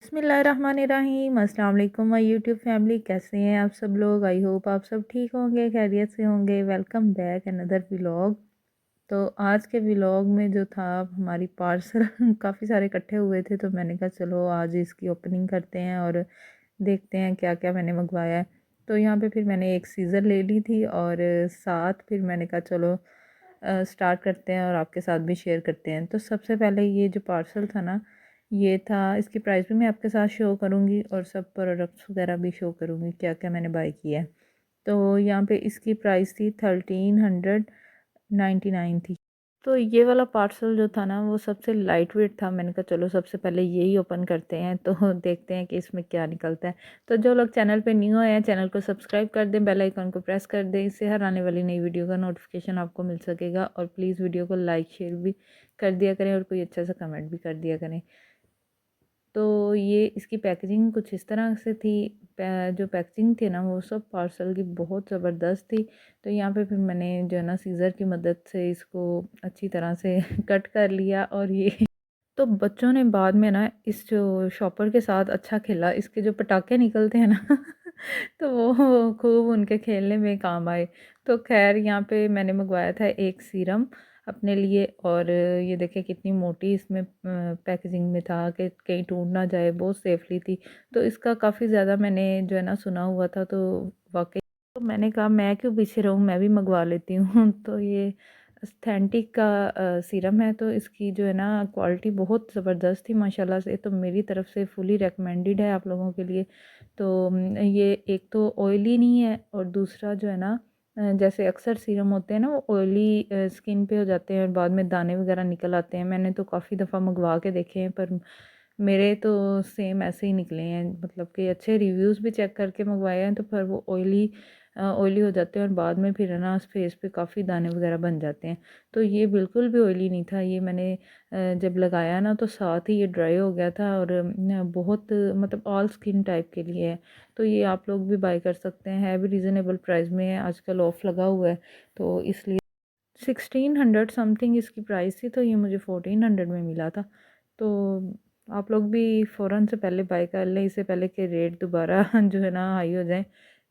बिस्मिल्लाहिर्रहमानिर्रहीम। अस्सलाम वालेकुम माय यूट्यूब फैमिली, कैसे हैं आप सब लोग। आई होप आप सब ठीक होंगे, खैरियत से होंगे। Welcome back another vlog. तो आज के व्लॉग में जो था, हमारी पार्सल काफ़ी सारे इकट्ठे हुए थे, तो मैंने कहा चलो आज इसकी ओपनिंग करते हैं और देखते हैं क्या क्या मैंने मंगवाया है। तो यहाँ पे फिर मैंने एक सीज़र ले ली थी और साथ फिर मैंने कहा चलो स्टार्ट करते हैं और आपके साथ भी शेयर करते हैं। तो सबसे पहले ये जो पार्सल था ना, ये था, इसकी प्राइस भी मैं आपके साथ शो करूँगी और सब प्रोडक्ट्स वगैरह भी शो करूँगी क्या क्या मैंने बाय किया है। तो यहाँ पे इसकी प्राइस थी 1399 थी। तो ये वाला पार्सल जो था ना, वो सबसे लाइट वेट था। मैंने कहा चलो सबसे पहले यही ओपन करते हैं, तो देखते हैं कि इसमें क्या निकलता है। तो जो लोग चैनल पे न्यू आए हैं, चैनल को सब्सक्राइब कर दें, बेल आइकन को प्रेस कर दें, इससे हर आने वाली नई वीडियो का नोटिफिकेशन आपको मिल सकेगा। और प्लीज़ वीडियो को लाइक शेयर भी कर दिया करें और कोई अच्छा सा कमेंट भी कर दिया करें। तो ये इसकी पैकेजिंग कुछ इस तरह से थी। जो पैकेजिंग थी ना, वो सब पार्सल की बहुत ज़बरदस्त थी। तो यहाँ पे फिर मैंने जो है ना सीज़र की मदद से इसको अच्छी तरह से कट कर लिया। और ये तो बच्चों ने बाद में ना इस जो शॉपर के साथ अच्छा खेला। इसके जो पटाखे निकलते हैं ना तो वो खूब उनके खेलने में काम आए। तो खैर यहाँ पे मैंने मंगवाया था एक सीरम अपने लिए। और ये देखें कितनी मोटी इसमें पैकेजिंग में था कि कहीं टूट ना जाए, बहुत सेफली थी। तो इसका काफ़ी ज़्यादा मैंने जो है ना सुना हुआ था, तो वाकई तो मैंने कहा मैं क्यों पीछे रहूँ, मैं भी मंगवा लेती हूँ तो ये ऑथेंटिक का सीरम है। तो इसकी जो है ना क्वालिटी बहुत ज़बरदस्त थी माशाल्लाह से। तो मेरी तरफ़ से फुली रिकमेंडेड है आप लोगों के लिए। तो ये एक तो ऑयली नहीं है, और दूसरा जो है ना जैसे अक्सर सीरम होते हैं ना, वो ऑयली स्किन पे हो जाते हैं और बाद में दाने वगैरह निकल आते हैं। मैंने तो काफ़ी दफ़ा मंगवा के देखे हैं, पर मेरे तो सेम ऐसे ही निकले हैं। मतलब कि अच्छे रिव्यूज़ भी चेक करके मंगवाए हैं, तो पर वो ऑयली हो जाते हैं और बाद में फिर है ना फेस पे काफ़ी दाने वगैरह बन जाते हैं। तो ये बिल्कुल भी ऑयली नहीं था। ये मैंने जब लगाया ना, तो साथ ही ये ड्राई हो गया था। और बहुत मतलब ऑल स्किन टाइप के लिए है। तो ये आप लोग भी बाय कर सकते हैं, है भी रीज़नेबल प्राइस में है। आजकल ऑफ लगा हुआ है, तो इसलिए 1600 समथिंग इसकी प्राइस थी, तो ये मुझे 1400 में मिला था। तो आप लोग भी फ़ौरन से पहले बाय कर लें, इससे पहले कि रेट दोबारा जो है ना हाई हो जाए।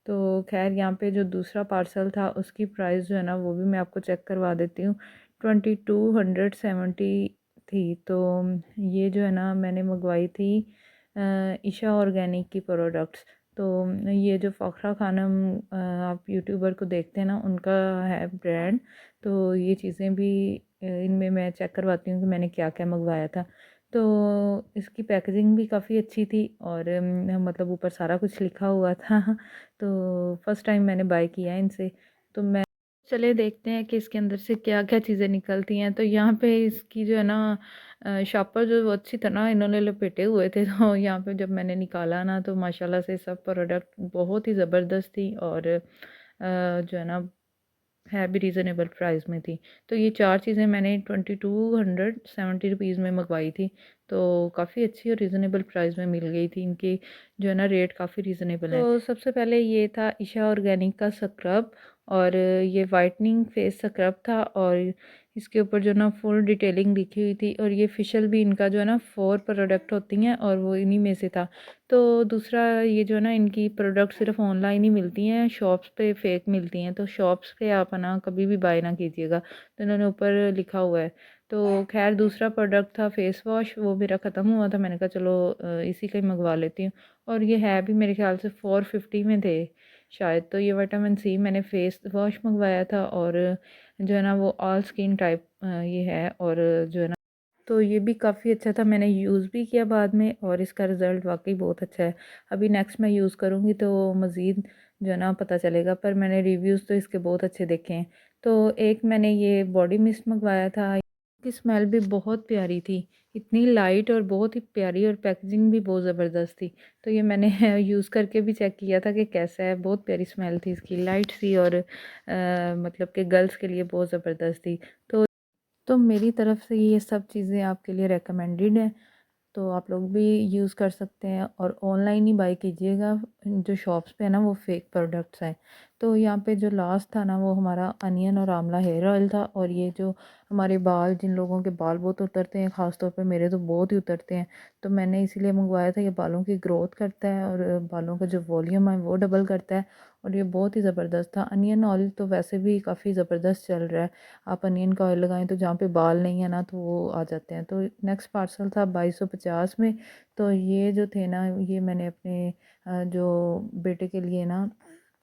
तो खैर यहाँ पे जो दूसरा पार्सल था, उसकी प्राइस जो है ना, वो भी मैं आपको चेक करवा देती हूँ। 2270 थी। तो ये जो है ना मैंने मंगवाई थी ईशा ऑर्गेनिक की प्रोडक्ट्स। तो ये जो फ़ाखरा खानम आप यूट्यूबर को देखते हैं ना, उनका है ब्रांड। तो ये चीज़ें भी इनमें मैं चेक करवाती हूँ कि मैंने क्या क्या मंगवाया था। तो इसकी पैकेजिंग भी काफ़ी अच्छी थी, और मतलब ऊपर सारा कुछ लिखा हुआ था तो फर्स्ट टाइम मैंने बाय किया है इनसे। तो मैं चले देखते हैं कि इसके अंदर से क्या क्या चीज़ें निकलती हैं। तो यहाँ पे इसकी जो है ना शॉपर जो वो अच्छी तरह इन्होंने लपेटे हुए थे। तो यहाँ पे जब मैंने निकाला ना, तो माशाल्लाह से सब प्रोडक्ट बहुत ही ज़बरदस्त थी। और जो है ना है भी रीज़नेबल प्राइस में थी। तो ये 4 चीज़ें मैंने 2270 रुपीज़ में मंगवाई थी। तो काफ़ी अच्छी और रीज़नेबल प्राइस में मिल गई थी। इनकी जो है ना रेट काफ़ी रीज़नेबल है। तो सबसे पहले ये था ईशा ऑर्गेनिक का स्क्रब। और ये वाइटनिंग फेस स्क्रब था, और इसके ऊपर जो ना फुल डिटेलिंग लिखी हुई थी। और ये फेशियल भी इनका जो है ना 4 प्रोडक्ट होती हैं, और वो इन्हीं में से था। तो दूसरा ये जो है ना, इनकी प्रोडक्ट सिर्फ ऑनलाइन ही मिलती हैं, शॉप्स पे फेक मिलती हैं। तो शॉप्स पे आप ना कभी भी बाय ना कीजिएगा। तो इन्होंने ऊपर लिखा हुआ है। तो खैर दूसरा प्रोडक्ट था फेस वॉश, वो मेरा ख़त्म हुआ था। मैंने कहा चलो इसी का ही मंगवा लेती हूँ। और ये है भी मेरे ख्याल से 450 में थे शायद। तो ये विटामिन सी मैंने फेस वॉश मंगवाया था, और जो है ना वो ऑल स्किन टाइप ये है। और जो है ना, तो ये भी काफ़ी अच्छा था, मैंने यूज़ भी किया बाद में, और इसका रिज़ल्ट वाकई बहुत अच्छा है। अभी नेक्स्ट मैं यूज़ करूँगी तो मज़ीद जो है ना पता चलेगा, पर मैंने रिव्यूज़ तो इसके बहुत अच्छे देखे हैं। तो एक मैंने ये बॉडी मिस्ट मंगवाया था। इसकी स्मेल भी बहुत प्यारी थी, इतनी लाइट और बहुत ही प्यारी, और पैकेजिंग भी बहुत ज़बरदस्त थी। तो ये मैंने यूज़ करके भी चेक किया था कि कैसा है। बहुत प्यारी स्मेल थी इसकी, लाइट सी, और मतलब कि गर्ल्स के लिए बहुत ज़बरदस्त थी। तो मेरी तरफ़ से ये सब चीज़ें आपके लिए रेकमेंडेड हैं। तो आप लोग भी यूज़ कर सकते हैं, और ऑनलाइन ही बाय कीजिएगा। जो शॉप्स पे है ना, वो फेक प्रोडक्ट्स हैं। तो यहाँ पे जो लास्ट था ना, वो हमारा अनियन और आंवला हेयर ऑयल था। और ये जो हमारे बाल, जिन लोगों के बाल बहुत उतरते हैं, ख़ास तौर पे मेरे तो बहुत ही उतरते हैं, तो मैंने इसीलिए मंगवाया था। ये बालों की ग्रोथ करता है और बालों का जो वॉल्यूम है वो डबल करता है, और ये बहुत ही ज़बरदस्त था। अनियन ऑयल तो वैसे भी काफ़ी ज़बरदस्त चल रहा है, आप अनियन का ऑयल लगाएं तो जहाँ पे बाल नहीं है ना तो वो आ जाते हैं। तो नेक्स्ट पार्सल था 2250 में। तो ये जो थे ना, ये मैंने अपने जो बेटे के लिए ना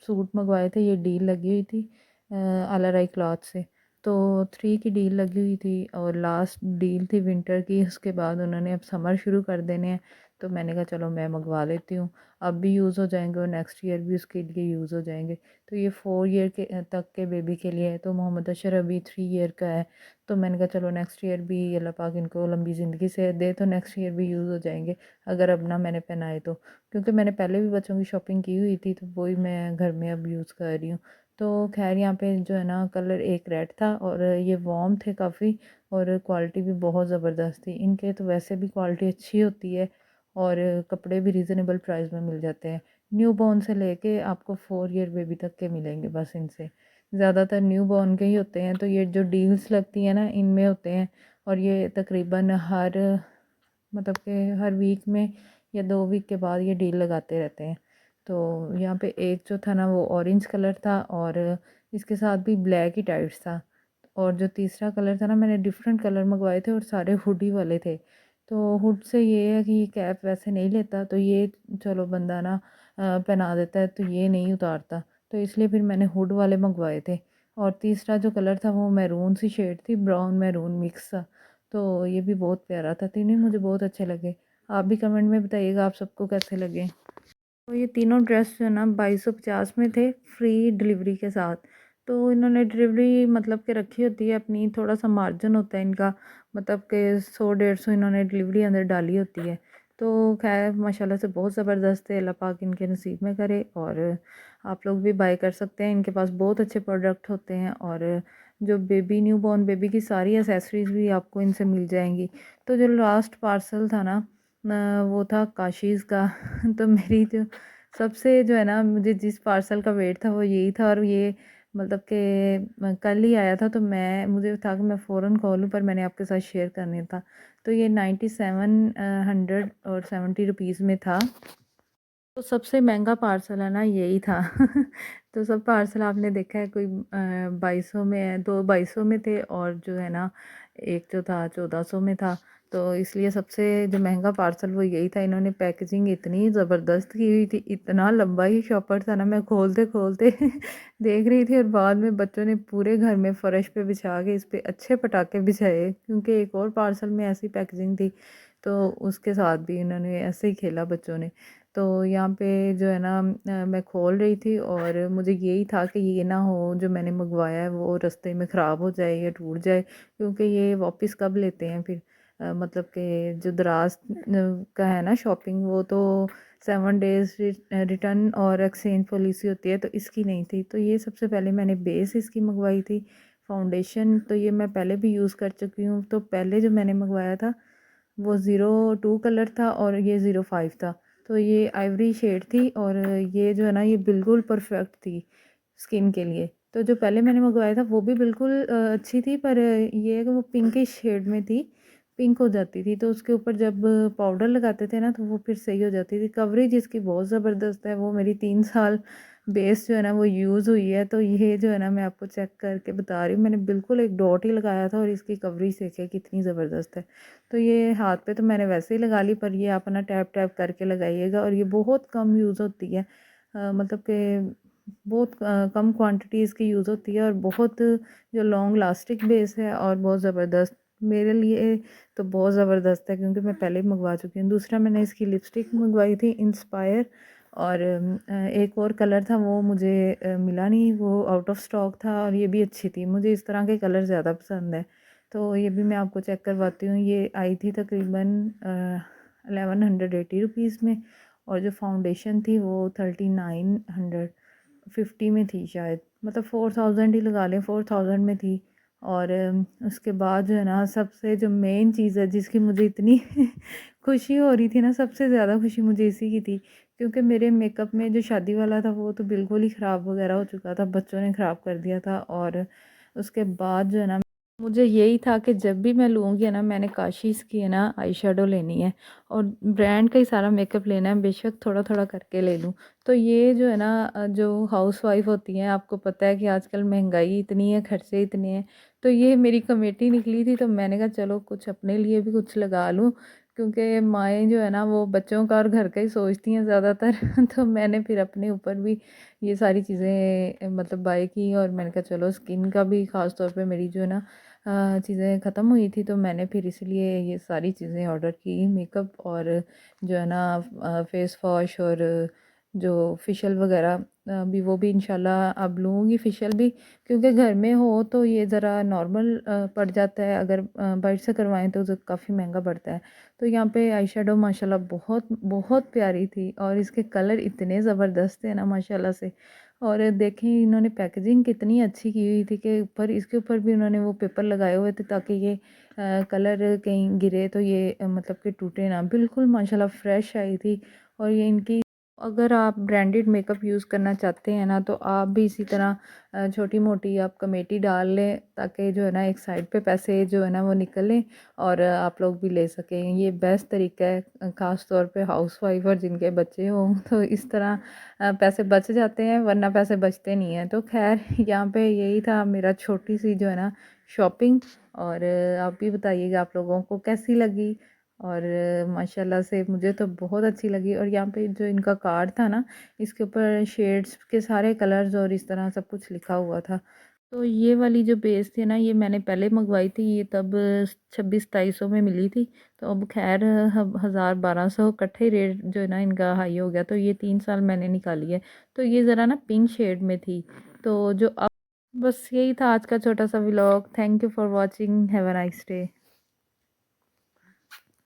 सूट मंगवाए थे, ये डील लगी हुई थी अलाराई क्लॉथ से। तो 3 की डील लगी हुई थी और लास्ट डील थी विंटर की। उसके बाद उन्होंने अब समर शुरू कर देने हैं, तो मैंने कहा चलो मैं मंगवा लेती हूँ। अब भी यूज़ हो जाएंगे और नेक्स्ट ईयर भी उसके लिए यूज़ हो जाएंगे। तो ये 4 ईयर के तक के बेबी के लिए है। तो मोहम्मद अशर अभी 3 ईयर का है, तो मैंने कहा चलो नेक्स्ट ईयर भी अल्लाह पाक इनको लंबी ज़िंदगी से दे, तो नेक्स्ट ईयर भी यूज़ हो जाएंगे अगर अब ना मैंने पहनाए तो। क्योंकि मैंने पहले भी बच्चों की शॉपिंग की हुई थी, तो वही मैं घर में अब यूज़ कर रही हूँ। तो खैर यहाँ पे जो है ना, कलर एक रेड था और ये वार्म थे काफ़ी, और क्वालिटी भी बहुत ज़बरदस्त थी। इनके तो वैसे भी क्वालिटी अच्छी होती है और कपड़े भी रीज़नेबल प्राइस में मिल जाते हैं। न्यू बॉर्न से लेके आपको 4 ईयर बेबी तक के मिलेंगे बस इनसे। ज़्यादातर न्यू बॉर्न के ही होते हैं, तो ये जो डील्स लगती हैं ना इनमें होते हैं। और ये तकरीबन हर मतलब कि हर वीक में या 2 वीक के बाद ये डील लगाते रहते हैं। तो यहाँ पे एक जो था ना वो ऑरेंज कलर था, और इसके साथ भी ब्लैक ही टाइट्स था। और जो तीसरा कलर था ना, मैंने डिफरेंट कलर मंगवाए थे और सारे हुडी वाले थे। तो हुड से ये है कि कैप वैसे नहीं लेता, तो ये चलो बंदा ना पहना देता है, तो ये नहीं उतारता। तो इसलिए फिर मैंने हुड वाले मंगवाए थे। और तीसरा जो कलर था वो मैरून सी शेड थी, ब्राउन मैरून मिक्स सा। तो ये भी बहुत प्यारा था, तीनों मुझे बहुत अच्छे लगे। आप भी कमेंट में बताइएगा आप सबको कैसे लगे। तो ये तीनों ड्रेस जो है ना 2250 में थे, फ्री डिलीवरी के साथ। तो इन्होंने डिलीवरी मतलब के रखी होती है अपनी, थोड़ा सा मार्जिन होता है इनका, मतलब कि 100-150 इन्होंने डिलीवरी अंदर डाली होती है। तो खैर माशाल्लाह से बहुत ज़बरदस्त है, अल्लाह पाक इनके नसीब में करे। और आप लोग भी बाय कर सकते हैं, इनके पास बहुत अच्छे प्रोडक्ट होते हैं। और जो बेबी न्यू बॉर्न बेबी की सारी एसेसरीज़ भी आपको इनसे मिल जाएंगी। तो जो लास्ट पार्सल था ना वो था काशीज़ का। तो मेरी जो सबसे जो है ना, मुझे जिस पार्सल का वेट था वो यही था। और ये मतलब कि कल ही आया था, तो मैं मुझे था कि मैं फ़ौरन कॉल लूँ, पर मैंने आपके साथ शेयर करने था। तो ये 97 170 रुपीज़ में था। तो सबसे महंगा पार्सल है ना यही था। तो सब पार्सल आपने देखा है, कोई 2200 में है, 2 2200 में थे, और जो है ना एक जो था 1400 में था। तो इसलिए सबसे जो महंगा पार्सल वो यही था। इन्होंने पैकेजिंग इतनी ज़बरदस्त की हुई थी, इतना लंबा ही शॉपर था ना, मैं खोलते खोलते देख रही थी। और बाद में बच्चों ने पूरे घर में फ़र्श पे बिछा के इस पे अच्छे पटाखे बिछाए, क्योंकि एक और पार्सल में ऐसी पैकेजिंग थी, तो उसके साथ भी इन्होंने ऐसे ही खेला बच्चों ने। तो यहाँ पे जो है ना मैं खोल रही थी, और मुझे यही था कि ये ना हो जो मैंने मंगवाया है वो रास्ते में ख़राब हो जाए या टूट जाए, क्योंकि ये वापस कब लेते हैं फिर। मतलब कि जो दराज का है ना शॉपिंग, वो तो 7 डेज़ रिटर्न और एक्सचेंज पॉलिसी होती है, तो इसकी नहीं थी। तो ये सबसे पहले मैंने बेस इसकी मंगवाई थी। फाउंडेशन तो ये मैं पहले भी यूज़ कर चुकी हूँ। तो पहले जो मैंने मंगवाया था वो 02 कलर था और ये 05 था। तो ये आइवरी शेड थी, और ये जो है ना ये बिल्कुल परफेक्ट थी स्किन के लिए। तो जो पहले मैंने मंगवाया था वो भी बिल्कुल अच्छी थी, पर ये है कि वो पिंकिश शेड में थी, पिंक हो जाती थी। तो उसके ऊपर जब पाउडर लगाते थे ना तो वो फिर सही हो जाती थी। कवरेज इसकी बहुत ज़बरदस्त है, वो मेरी 3 साल बेस जो है ना वो यूज़ हुई है। तो ये जो है ना मैं आपको चेक करके बता रही हूँ, मैंने बिल्कुल एक डॉट ही लगाया था, और इसकी कवरेज देखिए कितनी ज़बरदस्त है। तो ये हाथ पे तो मैंने वैसे ही लगा ली, पर ये आप ना टैप टैप करके लगाइएगा। और ये बहुत कम यूज़ होती है, मतलब कि बहुत कम क्वांटिटी इसकी यूज़ होती है, और बहुत जो लॉन्ग लास्टिक बेस है और बहुत ज़बरदस्त मेरे लिए तो बहुत ज़बरदस्त है, क्योंकि मैं पहले भी मंगवा चुकी हूँ। दूसरा मैंने इसकी लिपस्टिक मंगवाई थी इंस्पायर, और एक और कलर था वो मुझे मिला नहीं, वो आउट ऑफ स्टॉक था। और ये भी अच्छी थी, मुझे इस तरह के कलर ज़्यादा पसंद है। तो ये भी मैं आपको चेक करवाती हूँ। ये आई थी तकरीबन 1180 रुपीज़ में, और जो फाउंडेशन थी वो 3950 में थी शायद, मतलब 4000 ही लगा लें, 4000 में थी। और उसके बाद जो है ना सबसे जो मेन चीज़ है जिसकी मुझे इतनी खुशी हो रही थी ना, सबसे ज़्यादा खुशी मुझे इसी की थी, क्योंकि मेरे मेकअप में जो शादी वाला था वो तो बिल्कुल ही ख़राब वगैरह हो चुका था, बच्चों ने ख़राब कर दिया था। और उसके बाद जो है ना मुझे यही था कि जब भी मैं लूँगी है ना, मैंने काशिश की है ना आई शेडो लेनी है और ब्रांड का ही सारा मेकअप लेना है, बेशक थोड़ा-थोड़ा करके ले लूँ। तो ये जो है ना जो हाउसवाइफ़ होती हैं, आपको पता है कि आजकल महँगाई इतनी है, खर्चे इतने हैं, तो ये मेरी कमेटी निकली थी, तो मैंने कहा चलो कुछ अपने लिए भी कुछ लगा लूँ, क्योंकि माएँ जो है ना वो बच्चों का और घर का ही सोचती हैं ज़्यादातर। तो मैंने फिर अपने ऊपर भी ये सारी चीज़ें मतलब बाय की और मैंने कहा चलो स्किन का भी ख़ास तौर पे मेरी जो है ना चीज़ें ख़त्म हुई थी, तो मैंने फिर इसलिए ये सारी चीज़ें ऑर्डर की, मेकअप और जो है ना फेस वॉश और जो फेशियल वगैरह भी वो भी इंशाल्लाह अब लूँगी फेशियल भी, क्योंकि घर में हो तो ये ज़रा नॉर्मल पड़ जाता है, अगर बाहर से करवाएं तो काफ़ी महंगा पड़ता है। तो यहाँ पे आई शेडो माशाल्लाह बहुत बहुत प्यारी थी और इसके कलर इतने ज़बरदस्त हैं ना माशाल्लाह से। और देखें इन्होंने पैकेजिंग कितनी अच्छी की हुई थी कि ऊपर इसके ऊपर भी उन्होंने वो पेपर लगाए हुए थे ताकि ये कलर कहीं गिरे तो ये मतलब कि टूटे ना, बिल्कुल माशाल्लाह फ़्रेश आई थी। और ये इनकी अगर आप ब्रांडेड मेकअप यूज़ करना चाहते हैं ना, तो आप भी इसी तरह छोटी मोटी आप कमेटी डाल लें ताकि जो है ना एक साइड पे पैसे जो है ना वो निकलें और आप लोग भी ले सकें। ये बेस्ट तरीका है ख़ास तौर पे हाउसवाइफ और जिनके बच्चे हों, तो इस तरह पैसे बच जाते हैं, वरना पैसे बचते नहीं हैं। तो ख़ैर यहाँ पे यही था मेरा छोटी सी जो है ना शॉपिंग। और आप भी बताइएगा आप लोगों को कैसी लगी। और माशाल्लाह से मुझे तो बहुत अच्छी लगी। और यहाँ पे जो इनका कार्ड था ना, इसके ऊपर शेड्स के सारे कलर्स और इस तरह सब कुछ लिखा हुआ था। तो ये वाली जो बेस थी ना, ये मैंने पहले मंगवाई थी, ये तब 2600-2700 में मिली थी। तो अब खैर 1000-1200 इकट्ठे रेट जो है ना इनका हाई हो गया, तो ये 3 साल मैंने निकाली है। तो ये ज़रा ना पिंक शेड में थी। तो जो अब बस यही था आज का छोटा सा vlog. Thank you for watching, have a nice day.